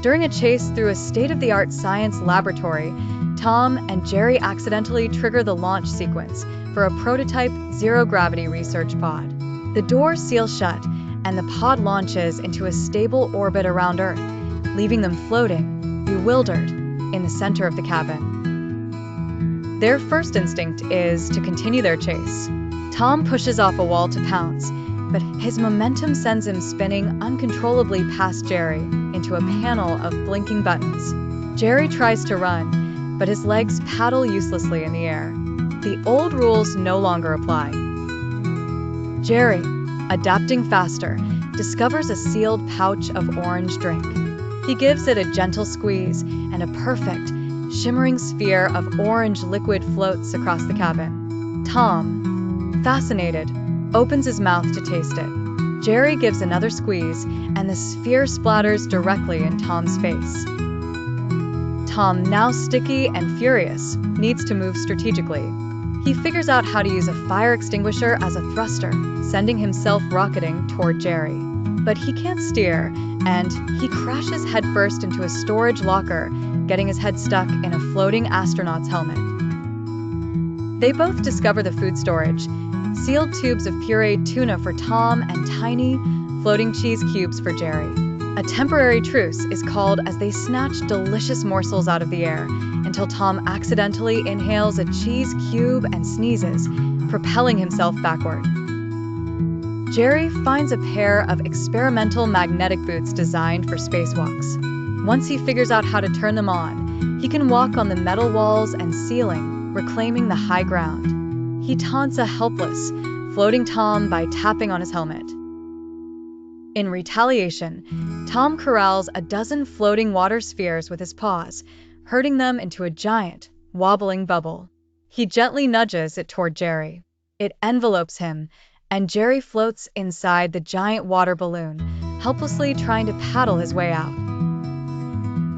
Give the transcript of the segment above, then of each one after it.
During a chase through a state-of-the-art science laboratory, Tom and Jerry accidentally trigger the launch sequence for a prototype zero-gravity research pod. The doors seal shut, and the pod launches into a stable orbit around Earth, leaving them floating, bewildered, in the center of the cabin. Their first instinct is to continue their chase. Tom pushes off a wall to pounce, but his momentum sends him spinning uncontrollably past Jerry into a panel of blinking buttons. Jerry tries to run, but his legs paddle uselessly in the air. The old rules no longer apply. Jerry, adapting faster, discovers a sealed pouch of orange drink. He gives it a gentle squeeze, and a perfect, shimmering sphere of orange liquid floats across the cabin. Tom, fascinated, opens his mouth to taste it. Jerry gives another squeeze, and the sphere splatters directly in Tom's face. Tom, now sticky and furious, needs to move strategically. He figures out how to use a fire extinguisher as a thruster, sending himself rocketing toward Jerry. But he can't steer, and he crashes headfirst into a storage locker, getting his head stuck in a floating astronaut's helmet. They both discover the food storage, sealed tubes of pureed tuna for Tom and tiny, floating cheese cubes for Jerry. A temporary truce is called as they snatch delicious morsels out of the air until Tom accidentally inhales a cheese cube and sneezes, propelling himself backward. Jerry finds a pair of experimental magnetic boots designed for spacewalks. Once he figures out how to turn them on, he can walk on the metal walls and ceiling, reclaiming the high ground. He taunts a helpless, floating Tom by tapping on his helmet. In retaliation, Tom corrals a dozen floating water spheres with his paws, herding them into a giant, wobbling bubble. He gently nudges it toward Jerry. It envelopes him, and Jerry floats inside the giant water balloon, helplessly trying to paddle his way out.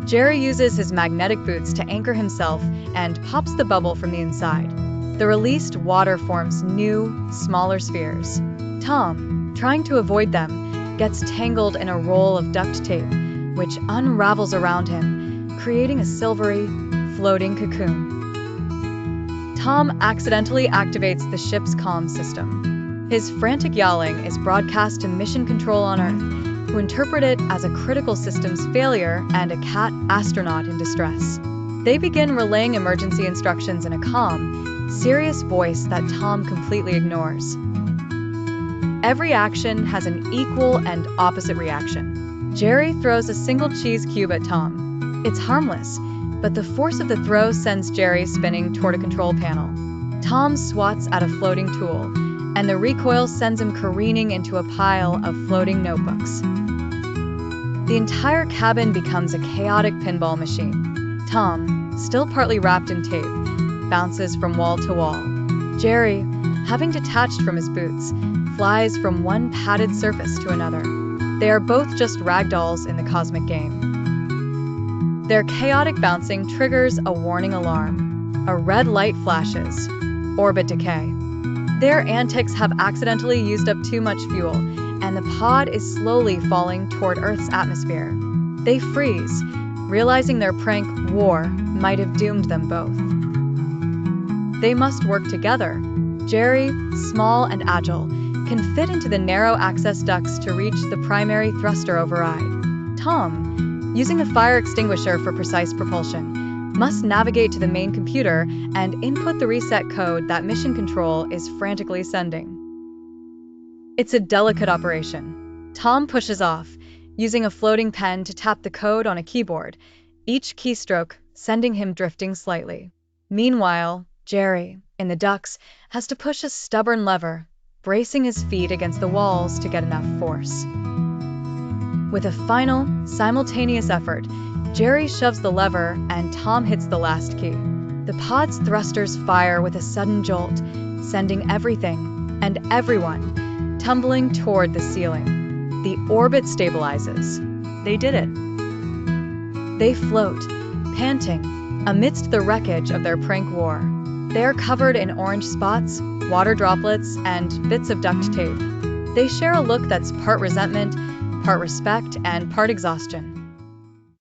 Jerry uses his magnetic boots to anchor himself and pops the bubble from the inside. The released water forms new, smaller spheres. Tom, trying to avoid them, gets tangled in a roll of duct tape, which unravels around him, creating a silvery, floating cocoon. Tom accidentally activates the ship's comm system. His frantic yowling is broadcast to Mission Control on Earth, who interpret it as a critical systems failure and a cat astronaut in distress. They begin relaying emergency instructions in a calm, serious voice that Tom completely ignores. Every action has an equal and opposite reaction. Jerry throws a single cheese cube at Tom. It's harmless, but the force of the throw sends Jerry spinning toward a control panel. Tom swats at a floating tool, and the recoil sends him careening into a pile of floating notebooks. The entire cabin becomes a chaotic pinball machine. Tom, still partly wrapped in tape, bounces from wall to wall. Jerry, having detached from his boots, flies from one padded surface to another. They are both just ragdolls in the cosmic game. Their chaotic bouncing triggers a warning alarm. A red light flashes. Orbit decay. Their antics have accidentally used up too much fuel, and the pod is slowly falling toward Earth's atmosphere. They freeze, realizing their prank war might have doomed them both. They must work together. Jerry, small and agile, can fit into the narrow access ducts to reach the primary thruster override. Tom, using a fire extinguisher for precise propulsion, must navigate to the main computer and input the reset code that Mission Control is frantically sending. It's a delicate operation. Tom pushes off, using a floating pen to tap the code on a keyboard, each keystroke sending him drifting slightly. Meanwhile, Jerry, in the ducts, has to push a stubborn lever, bracing his feet against the walls to get enough force. With a final, simultaneous effort, Jerry shoves the lever and Tom hits the last key. The pod's thrusters fire with a sudden jolt, sending everything and everyone tumbling toward the ceiling. The orbit stabilizes. They did it. They float, panting, amidst the wreckage of their prank war. They are covered in orange spots, water droplets, and bits of duct tape. They share a look that's part resentment, part respect, and part exhaustion.